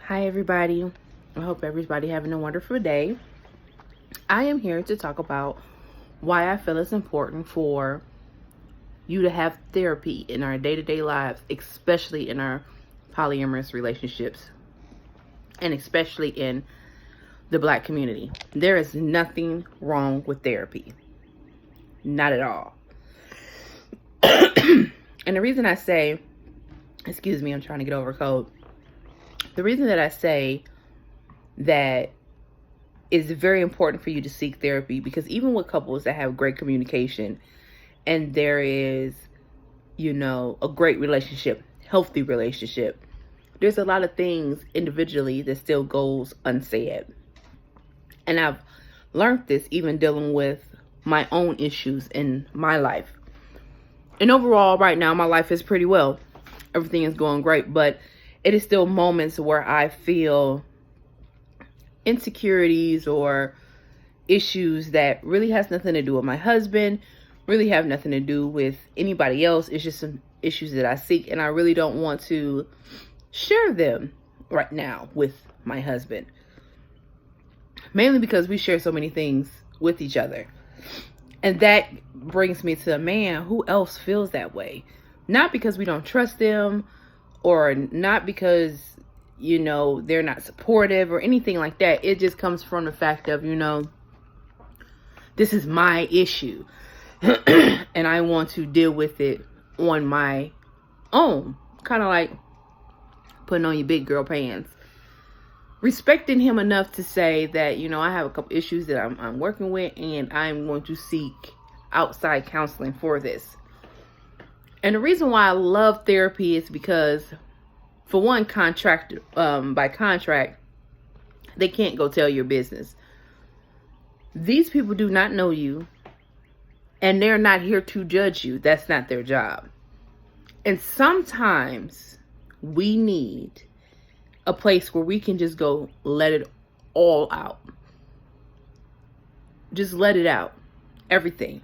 Hi everybody. I hope everybody having a wonderful day. I am here to talk about why I feel it's important for you to have therapy in our day-to-day lives, especially in our polyamorous relationships and especially in the Black community. There is nothing wrong with therapy. Not at all. And the reason I say, excuse me, I'm trying to get over a cold. The reason that I say that it's very important for you to seek therapy, because even with couples that have great communication and there is, a great relationship, healthy relationship, there's a lot of things individually that still goes unsaid. And I've learned this even dealing with my own issues in my life. And overall, right now, my life is pretty well. Everything is going great, but it is still moments where I feel insecurities or issues that really has nothing to do with my husband, really have nothing to do with anybody else. It's just some issues that I seek, and I really don't want to share them right now with my husband. Mainly because we share so many things with each other. And that brings me to a man who else feels that way. Not because we don't trust them, or not because, they're not supportive or anything like that. It just comes from the fact of, this is my issue. And I want to deal with it on my own. Kind of like putting on your big girl pants. Respecting him enough to say that, I have a couple issues that I'm working with, and I'm going to seek outside counseling for this. And the reason why I love therapy is because, for one, by contract, they can't go tell your business. These people do not know you, and they're not here to judge you. That's not their job. And sometimes we need a place where we can just go let it all out. Just let it out. Everything.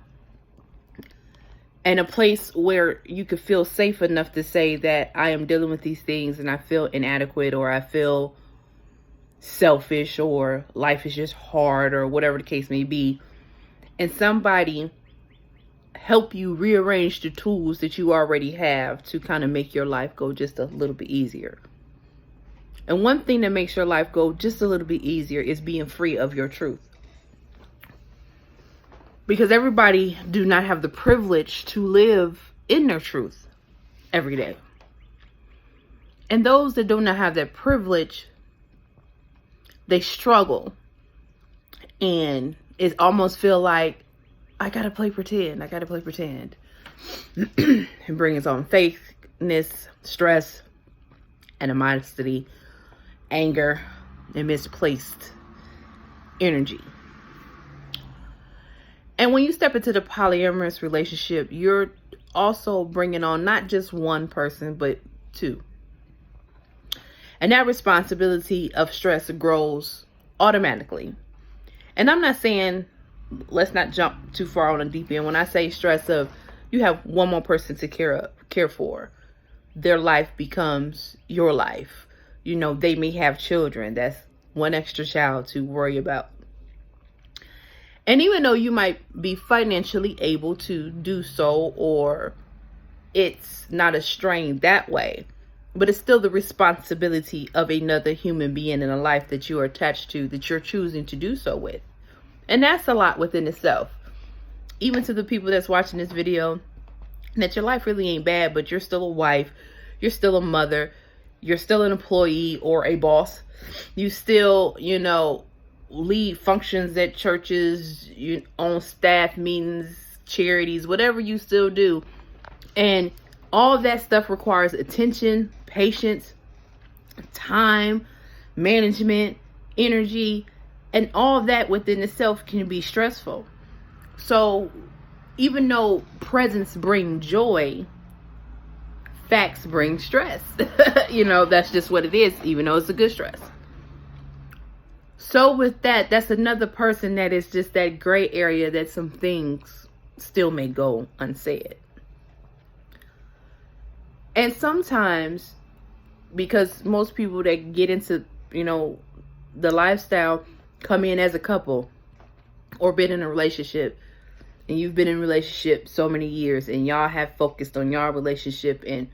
And a place where you could feel safe enough to say that I am dealing with these things and I feel inadequate, or I feel selfish, or life is just hard, or whatever the case may be. And somebody help you rearrange the tools that you already have to kind of make your life go just a little bit easier. And one thing that makes your life go just a little bit easier is being free of your truth. Because everybody do not have the privilege to live in their truth every day. And those that do not have that privilege, they struggle. And it almost feel like, I gotta play pretend. And bring its own fakeness, stress, animosity, anger, and misplaced energy. And when you step into the polyamorous relationship, you're also bringing on not just one person, but two. And that responsibility of stress grows automatically. And I'm not saying, let's not jump too far on the deep end. When I say stress of, you have one more person to care for, their life becomes your life. They may have children. That's one extra child to worry about. And even though you might be financially able to do so, or it's not a strain that way, but it's still the responsibility of another human being in a life that you are attached to, that you're choosing to do so with. And that's a lot within itself. Even to the people that's watching this video, that your life really ain't bad, but you're still a wife, you're still a mother, you're still an employee or a boss. You still, lead functions at churches, you own staff meetings, charities, whatever you still do. And all of that stuff requires attention, patience, time, management, energy, and all of that within itself can be stressful. So even though presence brings joy, facts bring stress. That's just what it is, even though it's a good stress. So with that, that's another person that is just that gray area that some things still may go unsaid. And sometimes because most people that get into, you know, the lifestyle come in as a couple or been in a relationship, and you've been in a relationship so many years, and y'all have focused on y'all relationship and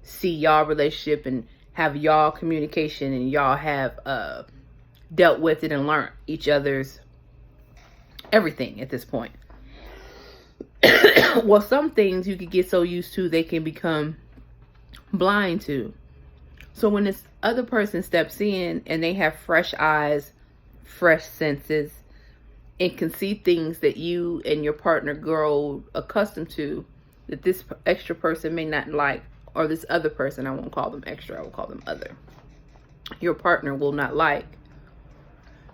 see y'all relationship and have y'all communication, and y'all have dealt with it and learned each other's everything at this point. Well, some things you could get so used to they can become blind to. So when this other person steps in and they have fresh eyes, fresh senses, and can see things that you and your partner grow accustomed to, that this extra person may not like, or this other person, I won't call them extra, I will call them other, your partner will not like,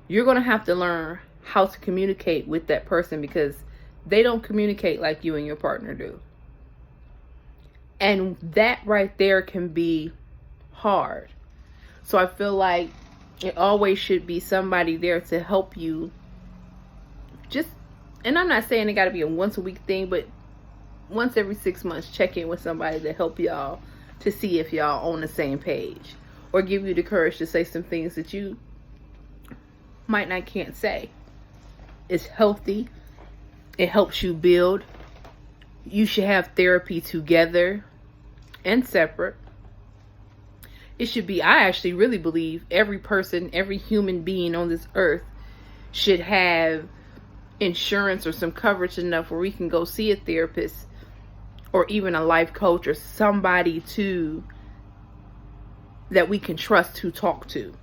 you're going to have to learn how to communicate with that person, because they don't communicate like you and your partner do. And that right there can be hard. So I feel like it always should be somebody there to help you. Just, and I'm not saying it got to be a once a week thing, but once every 6 months, check in with somebody to help y'all to see if y'all on the same page, or give you the courage to say some things that you might not can't say. It's healthy. It helps you build. You should have therapy together and separate. It should be, I actually really believe every person, every human being on this earth should have insurance or some coverage enough where we can go see a therapist or even a life coach or somebody that we can trust to talk to.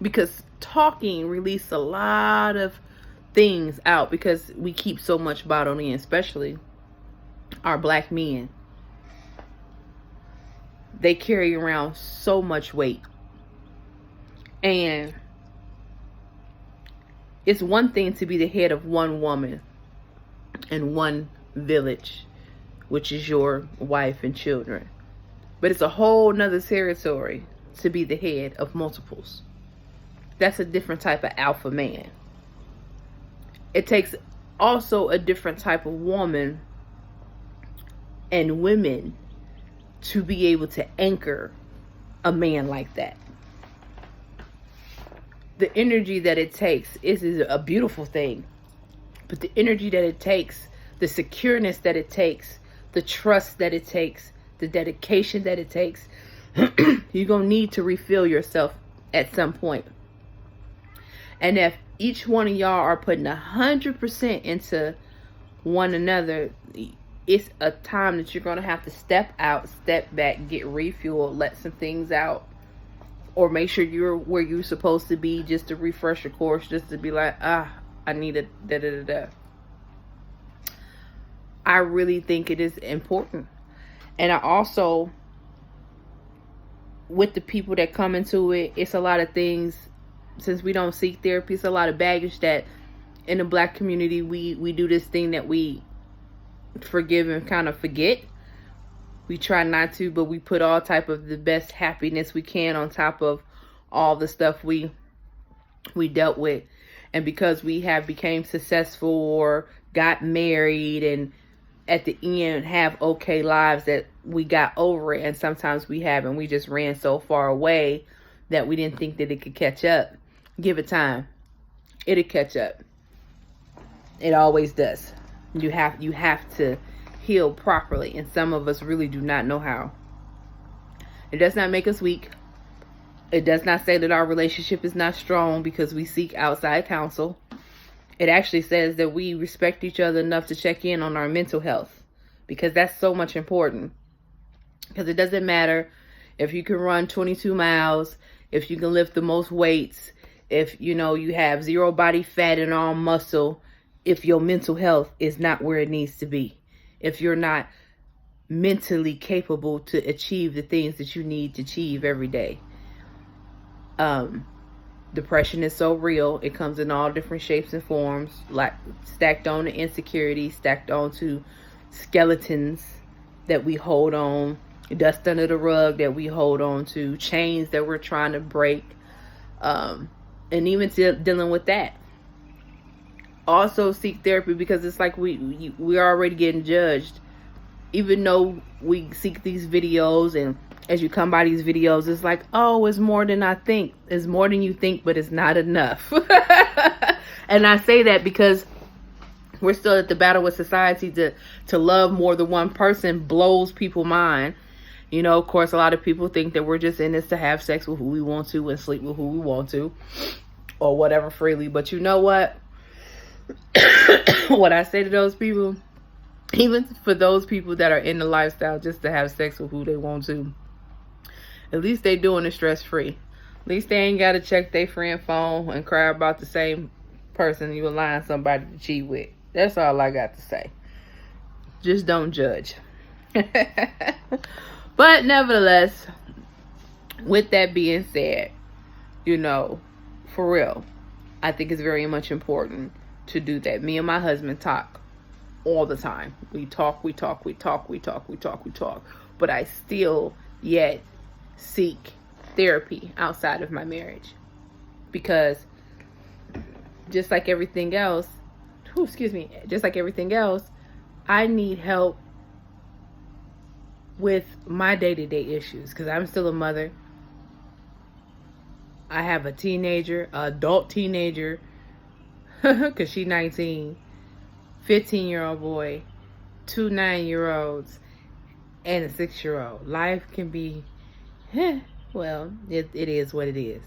Because talking releases a lot of things out, because we keep so much bottled in, especially our black men. They carry around so much weight. And it's one thing to be the head of one woman and one village, which is your wife and children. But it's a whole nother territory to be the head of multiples. That's a different type of alpha man. It takes also a different type of woman and women to be able to anchor a man like that. The energy that it takes is a beautiful thing. But the energy that it takes, the secureness that it takes, the trust that it takes, the dedication that it takes, you're going to need to refill yourself at some point. And if each one of y'all are putting 100% into one another, it's a time that you're going to have to step out, step back, get refueled, let some things out, or make sure you're where you're supposed to be, just to refresh your course, just to be like, I need a da-da-da-da. I really think it is important. And I also, with the people that come into it, it's a lot of things, since we don't seek therapy, it's a lot of baggage that in the black community, we do this thing that we forgive and kind of forget. We try not to, but we put all type of the best happiness we can on top of all the stuff we dealt with. And because we have became successful or got married and at the end have okay lives, that we got over it. And sometimes we haven't. We just ran so far away that we didn't think that it could catch up. Give it time. It'll catch up. It always does. You have to heal properly, and some of us really do not know how. It does not make us weak. It does not say that our relationship is not strong because we seek outside counsel. It actually says that we respect each other enough to check in on our mental health, because that's so much important. Because it doesn't matter if you can run 22 miles, if you can lift the most weights, if you have zero body fat and all muscle, if your mental health is not where it needs to be, if you're not mentally capable to achieve the things that you need to achieve every day. Depression is so real. It comes in all different shapes and forms, like stacked on to insecurity, stacked on to skeletons that we hold on, dust under the rug that we hold on to, chains that we're trying to break, and even dealing with that. Also seek therapy, because it's like we're already getting judged, even though we seek these videos and as you come by these videos, it's like, oh, it's more than I think. It's more than you think, but it's not enough. And I say that because we're still at the battle with society to love more than one person blows people's mind. You know, of course, a lot of people think that we're just in this to have sex with who we want to and sleep with who we want to or whatever freely. But you know what? What I say to those people, even for those people that are in the lifestyle just to have sex with who they want to, at least they doing it stress-free. At least they ain't got to check their friend phone and cry about the same person you allowing somebody to cheat with. That's all I got to say. Just don't judge. But nevertheless, with that being said, you know, for real, I think it's very much important to do that. Me and my husband talk all the time. We talk. But I still yet seek therapy outside of my marriage. Because just like everything else, just like everything else, I need help with my day-to-day issues, because I'm still a mother. I have a teenager, adult teenager, because she's 19, 15-year-old boy, 2 9-year-olds, and a 6-year-old. Life can be, well, it is what it is.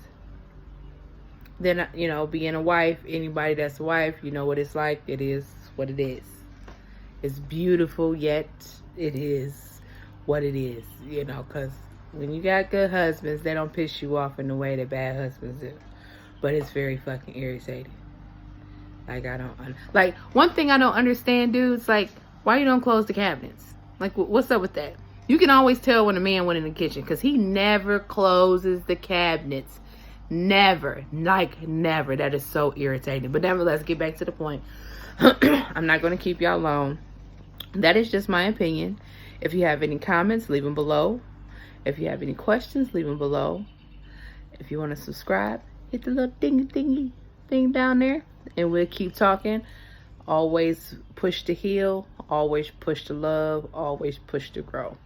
Then, you know, being a wife, anybody that's a wife, you know what it's like. It is what it is. It's beautiful, yet it is what it is, you know, because when you got good husbands, they don't piss you off in the way that bad husbands do. But it's very fucking irritating. Like, like, one thing I don't understand, dudes, like, why you don't close the cabinets? Like, what's up with that? You can always tell when a man went in the kitchen, because he never closes the cabinets. Never. Like, never. That is so irritating. But nevertheless, get back to the point. I'm not going to keep y'all long. That is just my opinion. If you have any comments, leave them below. If you have any questions, leave them below. If you want to subscribe, hit the little dingy thing down there, and we'll keep talking. Always push to heal. Always push to love. Always push to grow.